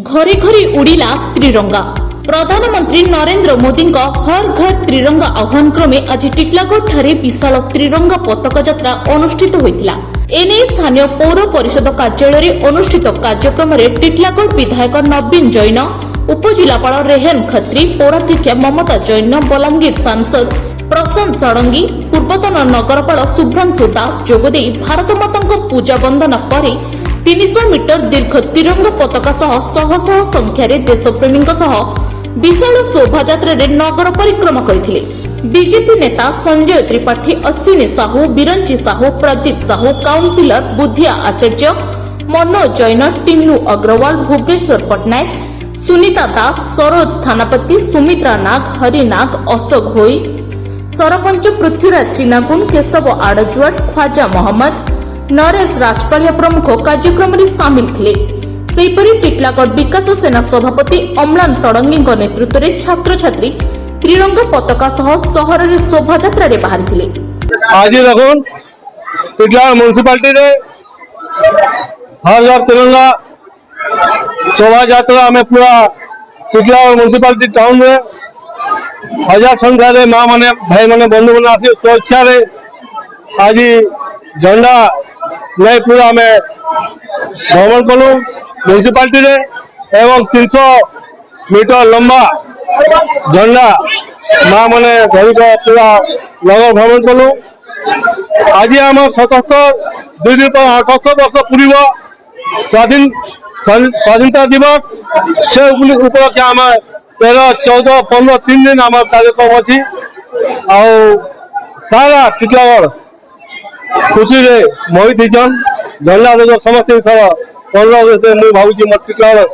घरे घरे उड़िला त्रिरंगा। प्रधानमंत्री नरेंद्र मोदी हर घर त्रिरंगा आह्वान क्रमे आज टिटलागढ़ ठारे विशाल त्रिरंगा पताका यात्रा अनुष्ठित होइतिला। एने स्थानीय पौर परिषद कार्यालय अनुष्ठित कार्यक्रम में टिटलागढ़ विधायक नवीन जैन, उपजिलापाल रेहान खत्री, पौराध्यक्ष ममता जैन, बलांगीर सांसद प्रशांत षडंगी, पूर्वतन नगरपाल शुभ्रांशु दास जोगदे भारत माता पूजा वंदना पर 300 मीटर दीर्घ तिरंगा पताका सह शह शह संख्यार देशप्रेमी विशाल शोभायात्रा नगर परिक्रमा करथिले। बीजेपी नेता संजय त्रिपाठी, अश्विनी साहू, बिरंची साहू, प्रदीप साहू, काउंसिलर बुद्धिया आचार्य, मनोज जैन, टिन्नू अग्रवाल, भुवनेश्वर पटनायक, सुनीता दास, सरोज थानापति, सुमित्रा नाग, हरि नाग, अशोक होई, सरपंच पृथ्वीराज चिनागुन, केशव आड़जुआट, ख्वाजा मोहम्मद, नरेश राजपालिया प्रमुख कार्यक्रम में सामिल थे। सेहीपरि टिटलागढ़ विकास सेना सभापति अम्लान षडंगी नेतृत्व में छात्र छात्री त्रिरंगा पताका सह सहर में शोभायात्रा बाहरी थे। आज देखो टिटलागढ़ म्युनिसिपालिटी रे हर घर तिरंगा शोभायात्रा में पूरा टिटलागढ़ म्युनिसिपालिटी टाउन में हजार संख्या माँ मैंने भाई मैंने बंधु मैंने आसी स्वेच्छा आज झंडा नहीं पूरा में भ्रमण कलु म्युनिसिपालिटी रे एवं 300 मीटर लंबा झंडा माँ मैंने धरिक पूरा नगर भ्रमण कलु। आज आम 77 2 दिन पर 78 वर्ष पूर्व स्वाधीनता दिवस से उपलक्षे आम 13, 14, 15 3 दिन आम कार्यक्रम अच्छी सारा टिटलागढ़ खुशी रे मोहित हिचन झंडा देश समस्त थर 15 मुझे भावी मो टिटलागढ़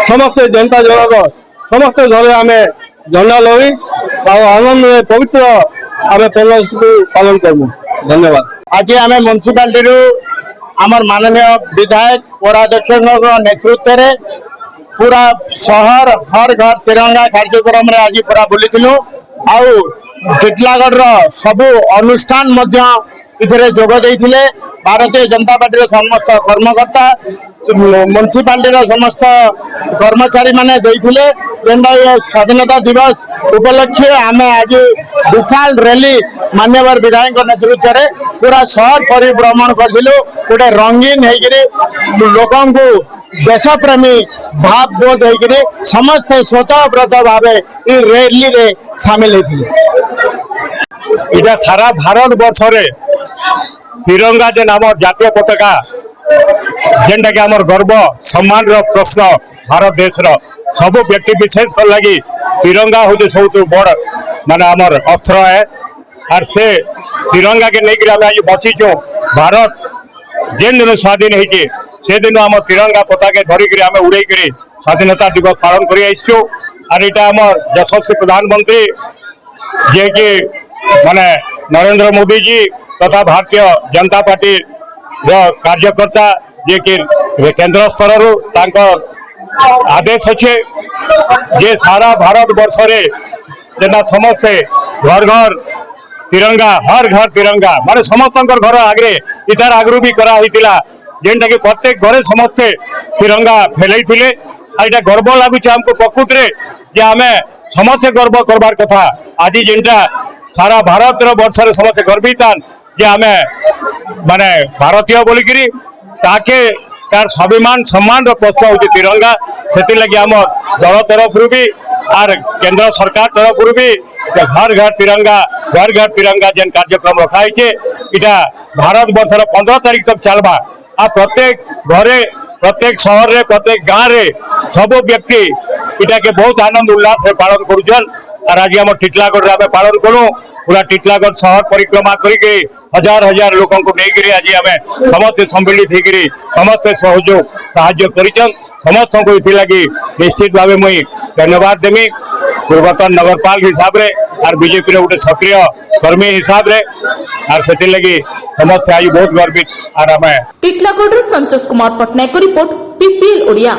समस्त जनता जनागर समस्त घरे आम झंडा लगे आनंद पवित्र आम 15 को पालन करमु। धन्यवाद। आज आम म्युनिसिपालिटी आमर माननीय विधायक पौराध्यक्ष नेतृत्व में पूरा शहर हर घर तिरंगा कार्यक्रम में आज पूरा बुली आउ टिटलागढ़ सबु अनुष्ठान इधरे जोग देइथिले। भारतीय जनता पार्टी समस्त कर्मकर्ता म्युनिसिपालिटी समस्त कर्मचारी माने देइथिले। स्वाधीनता दिवस उपलक्षे आम आज विशाल रैली मान्यवर विधायक नेतृत्व में पूरा शहर परिभ्रमण करथिलु। गोटे रंगीन होकर लोक देशप्रेमी भाव बोध होकर समस्ते स्वतःव्रत भाव रैली रे सामिल होते। सारा भारत वर्ष रे तिरंगा जेन आम जातीय पताका जेनटा कि आमर गर्व सम्मान प्रश्न भारत देश रो सब व्यक्ति विशेष कर लगी तिरंगा हूँ सब बड़ माने आमर अस्त्र है और से तिरंगा के लेकर आम आज बचीचु। भारत जेन दिन स्वाधीन होती से दिन आम तिरंगा पताके धरिक आम उड़े स्वाधीनता दिवस पालन कर और यहाँ आमर यशस्वी प्रधानमंत्री जे कि माने नरेंद्र मोदी जी तथा भारतीय जनता पार्टी कार्यकर्ता जे कि केंद्र स्तर आदेश अच्छे जे सारा भारत वर्ष रे जेना समस्ते घर घर तिरंगा हर घर तिरंगा माने समस्त घर आगे इतार आगु भी करा जेनटा कि प्रत्येक घरे समस्ते तिरंगा फैलैथिले। आइटा गर्व लगुच हमको प्रकृत रे जे आमे समस्ते गर्व करबार कथा। आज जेनटा सारा भारत वर्ष रे समस्ते गर्वितान जे आमे माने भारतीय बोलिकी ताके तार स्वाभिमान सम्मान प्रश्न होती तिरंगा से लगी आम दल तरफ भी और केंद्र सरकार तरफ भी घर घर तिरंगा जेन कार्यक्रम रखाई इटा भारत वर्ष 15 तारीख तक चलवा आ प्रत्येक घरे प्रत्येक शहर रे प्रत्येक गाँव रे सब व्यक्ति इटा के बहुत आनंद उल्लास से पालन करुछन। और आज आम टिटलागढ़ आम पालन करूँ पूरा टिटलागढ़ शहर परिक्रमा करके हजार हजार लोक नहीं आज आम समस्त सम्मिलित होकर समस्त सहयोग साहाय्य कर समस्त को लगी निश्चित भाव मुई धन्यवाद देमी पूर्वतन नगरपाल हिसाब रे और बीजेपी गोटे सक्रिय कर्मी हिसाब रे और से लगी समस्त आज बहुत गर्वित। और आम टिटलागढ़ संतोष कुमार पटनायक रिपोर्ट PPL ओडिया।